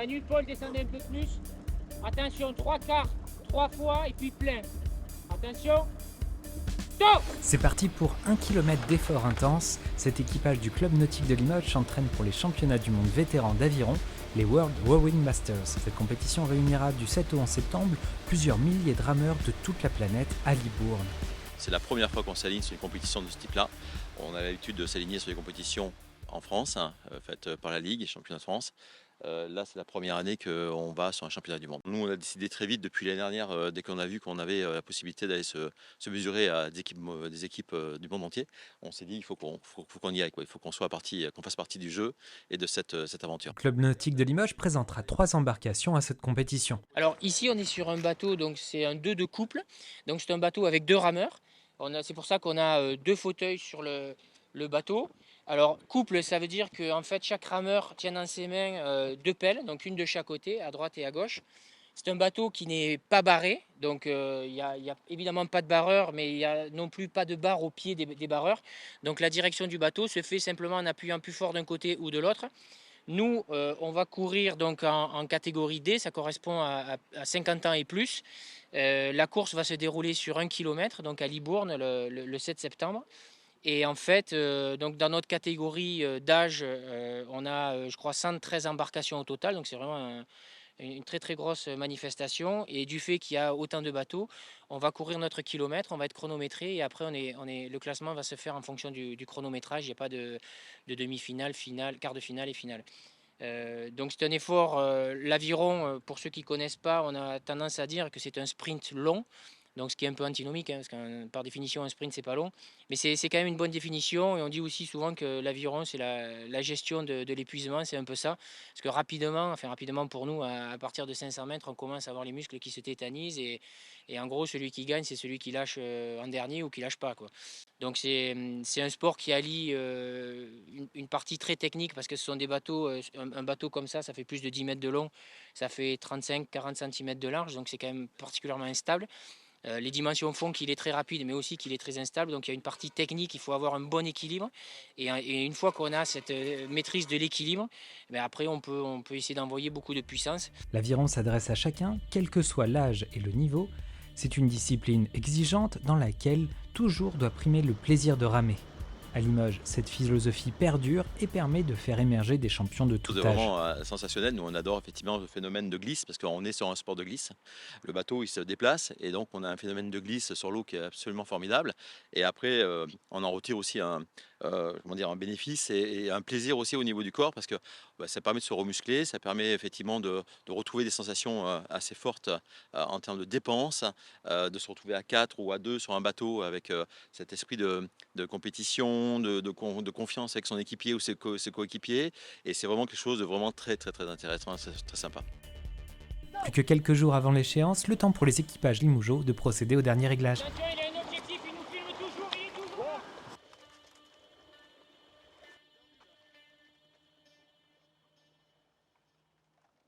Manu Paul, descendez un peu plus. Attention, 3 quarts, 3 fois et puis plein. Attention. Stop! C'est parti pour 1 km d'efforts intenses. Cet équipage du club nautique de Limoges s'entraîne pour les championnats du monde vétérans d'aviron, les World Rowing Masters. Cette compétition réunira du 7 au 11 septembre plusieurs milliers de rameurs de toute la planète à Libourne. C'est la première fois qu'on s'aligne sur une compétition de ce type-là. On a l'habitude de s'aligner sur des compétitions en France, faites par la Ligue, les championnats de France. Là, c'est la première année qu'on va sur un championnat du monde. Nous, on a décidé très vite, depuis l'année dernière, dès qu'on a vu qu'on avait la possibilité d'aller se mesurer à des équipes du monde entier, on s'est dit il faut qu'on y aille, quoi. Il faut qu'on fasse partie du jeu et de cette aventure. Le club nautique de Limoges présentera 3 embarcations à cette compétition. Alors ici, on est sur un bateau, donc c'est un 2 de couple. Donc c'est un bateau avec 2 rameurs. C'est pour ça qu'on a 2 fauteuils sur le bateau. Alors couple, ça veut dire que en fait, chaque rameur tient dans ses mains 2 pelles, donc une de chaque côté, à droite et à gauche. C'est un bateau qui n'est pas barré, donc il n'y a évidemment pas de barreur, mais il n'y a non plus pas de barre au pied des barreurs. Donc la direction du bateau se fait simplement en appuyant plus fort d'un côté ou de l'autre. Nous, on va courir donc en catégorie D, ça correspond à 50 ans et plus. La course va se dérouler sur 1 km, donc à Libourne le 7 septembre. Et en fait, donc dans notre catégorie d'âge, on a, je crois, 113 embarcations au total. Donc c'est vraiment une très très grosse manifestation. Et du fait qu'il y a autant de bateaux, on va courir notre kilomètre, on va être chronométré. Et après, le classement va se faire en fonction du chronométrage. Il n'y a pas de demi-finale, finale, quart de finale et finale. Donc c'est un effort. L'aviron, pour ceux qui ne connaissent pas, on a tendance à dire que c'est un sprint long. Donc ce qui est un peu antinomique, parce que par définition un sprint c'est pas long, mais c'est quand même une bonne définition. Et on dit aussi souvent que l'aviron c'est la gestion de l'épuisement, c'est un peu ça, parce que rapidement pour nous, à partir de 500 mètres, on commence à avoir les muscles qui se tétanisent et en gros celui qui gagne c'est celui qui lâche en dernier ou qui lâche pas, quoi. Donc c'est un sport qui allie une partie très technique, parce que ce sont des bateaux, un bateau comme ça fait plus de 10 mètres de long, ça fait 35-40 cm de large, donc c'est quand même particulièrement instable. Les dimensions font qu'il est très rapide, mais aussi qu'il est très instable. Donc il y a une partie technique, il faut avoir un bon équilibre. Et une fois qu'on a cette maîtrise de l'équilibre, après on peut essayer d'envoyer beaucoup de puissance. L'aviron s'adresse à chacun, quel que soit l'âge et le niveau. C'est une discipline exigeante dans laquelle toujours doit primer le plaisir de ramer. À Limoges, cette philosophie perdure et permet de faire émerger des champions de tout C'est âge. vraiment sensationnel. Nous, on adore effectivement le phénomène de glisse, parce qu'on est sur un sport de glisse. Le bateau, il se déplace et donc on a un phénomène de glisse sur l'eau qui est absolument formidable. Et après, on en retire aussi un bénéfice et un plaisir aussi au niveau du corps, parce que ça permet de se remuscler, ça permet effectivement de retrouver des sensations assez fortes en termes de dépenses, de se retrouver à 4 ou à 2 sur un bateau avec cet esprit de compétition, de confiance avec son équipier ou ses coéquipiers. Et c'est vraiment quelque chose de vraiment très très très intéressant, c'est très sympa. Plus que quelques jours avant l'échéance, le temps pour les équipages limougeaux de procéder au dernier réglage. Attention, il est